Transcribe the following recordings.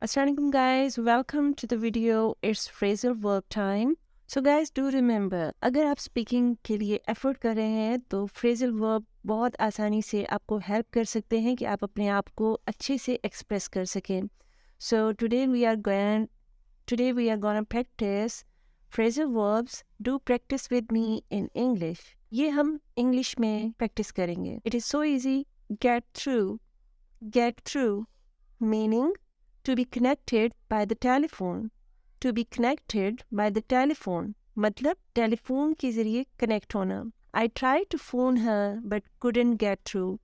Assalamualaikum guys, welcome to the video. It's phrasal verb time. So guys, do remember, अगर आप speaking के लिए effort कर रहे हैं तो फ्रेजल वर्ब बहुत आसानी से आपको हेल्प कर सकते हैं कि आप अपने आप को अच्छे से एक्सप्रेस कर सकें. So today we are going to practice phrasal verbs. Do practice with me in English. ये हम इंग्लिश में प्रैक्टिस करेंगे. It is so easy. Get through, meaning to be connected by the telephone. To be connected by the telephone मतलब telephone के ज़रिए connect होना. I tried to phone her but couldn't get through.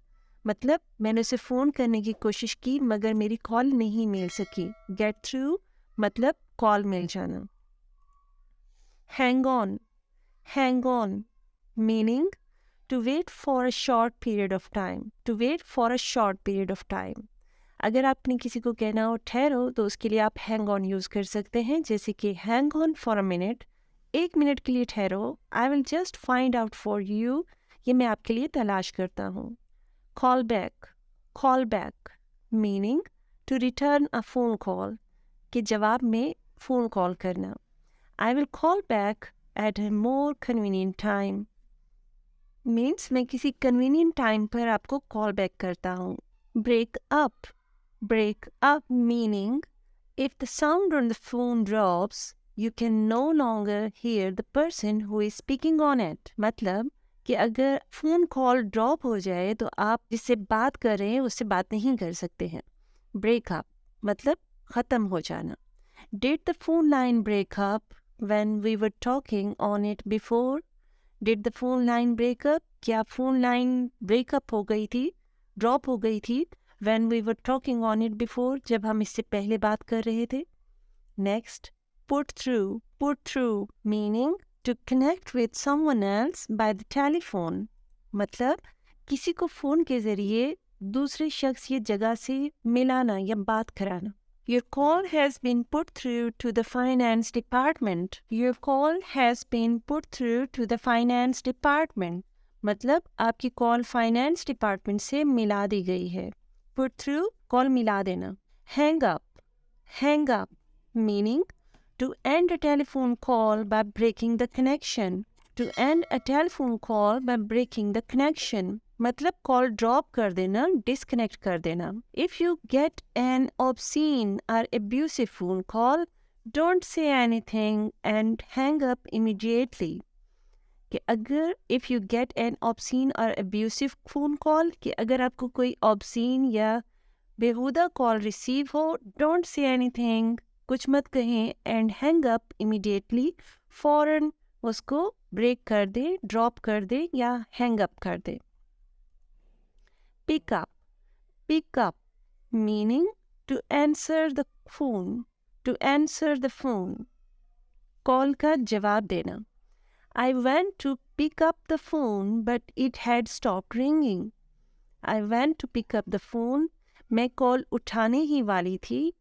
मतलब मैंने उसे phone करने की कोशिश की मगर मेरी कॉल नहीं मिल सकी. Get through मतलब कॉल मिल जाना. Hang on meaning to wait for a short period of time. To wait for a short period of time. अगर आपने किसी को कहना हो ठहरो तो उसके लिए आप हैंग ऑन यूज़ कर सकते हैं, जैसे कि hang on for a minute, 1 minute के लिए ठहरो. I will just find out for you, ये मैं आपके लिए तलाश करता हूँ. Call back meaning to return a phone call, के जवाब में फ़ोन कॉल करना. I will call back at a more convenient time means मैं किसी कन्वीनियंट टाइम पर आपको कॉल बैक करता हूँ. Break up meaning if the sound on the phone drops, you can no longer hear the person who is speaking on it. मतलब कि अगर phone call drop हो जाए तो आप जिससे बात कर रहे हैं उससे बात नहीं कर सकते हैं. Break up मतलब ख़त्म हो जाना. Did the phone line break up when we were talking on it before? Did the phone line break up? क्या फ़ोन लाइन ब्रेकअप हो गई थी, ड्रॉप हो गई थी when we were talking on it before, जब हम इससे पहले बात कर रहे थे. Next, put through meaning to connect with someone else by the telephone. मतलब किसी को फ़ोन के ज़रिए दूसरे शख्स या जगह से मिलाना या बात कराना. Your call has been put through to the finance department. Your call has been put through to the finance department. मतलब आपकी कॉल फाइनेंस डिपार्टमेंट से मिला दी गई है. Put through कॉल मिला देना. Hang up meaning to end a telephone call by breaking the connection. To end a telephone call by breaking the connection मतलब call drop कर देना, डिस्कनेक्ट कर देना. If you get an obscene or abusive phone call, don't say anything and hang up immediately. कि अगर if you get an obscene or abusive phone call, कि अगर आपको कोई obscene या बेहुदा कॉल रिसीव हो, don't say anything, कुछ मत कहें, and hang up immediately, फ़ौरन उसको ब्रेक कर दे, ड्रॉप कर दे या हैंग अप कर दे. Pick up meaning to answer the phone. Call का जवाब देना. I went to pick up the phone but it had stopped ringing. I went to pick up the phone. मैं call उठाने ही वाली थी,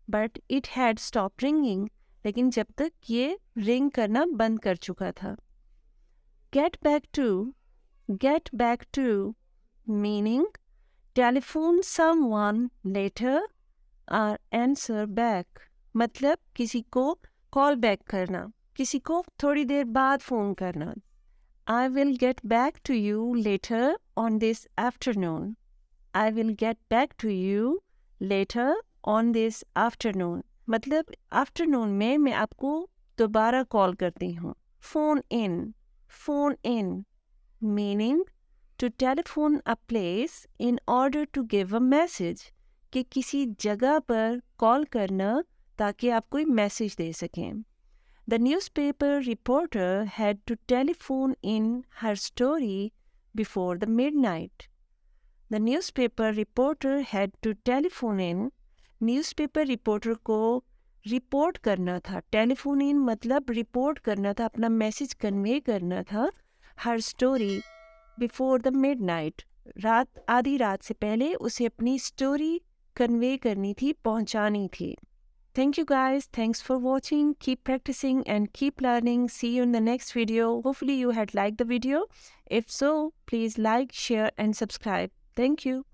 but it had stopped ringing. लेकिन जब तक ये रिंग करना बंद कर चुका था. Get back to meaning telephone someone later or answer back. मतलब किसी को कॉल बैक करना, किसी को थोड़ी देर बाद फ़ोन करना. I will get back to you later on this afternoon. I will get back to you later on this afternoon. मतलब आफ्टरनून में मैं आपको दोबारा कॉल करती हूँ. Phone in meaning to telephone a place in order to give a message. कि किसी जगह पर कॉल करना ताकि आप कोई मैसेज दे सकें. The newspaper reporter had to telephone in her story before the midnight. The newspaper reporter had to telephone in. Newspaper reporter को रिपोर्ट करना था. टेलीफोन इन मतलब रिपोर्ट करना था, अपना मैसेज कन्वे करना था. हर स्टोरी बिफोर द मिडनाइट, आधी रात से पहले उसे अपनी स्टोरी कन्वे करनी थी, पहुंचानी थी. Thank you guys. Thanks for watching. Keep practicing and keep learning. See you in the next video. Hopefully you had liked the video. If so, please like, share and subscribe. Thank you.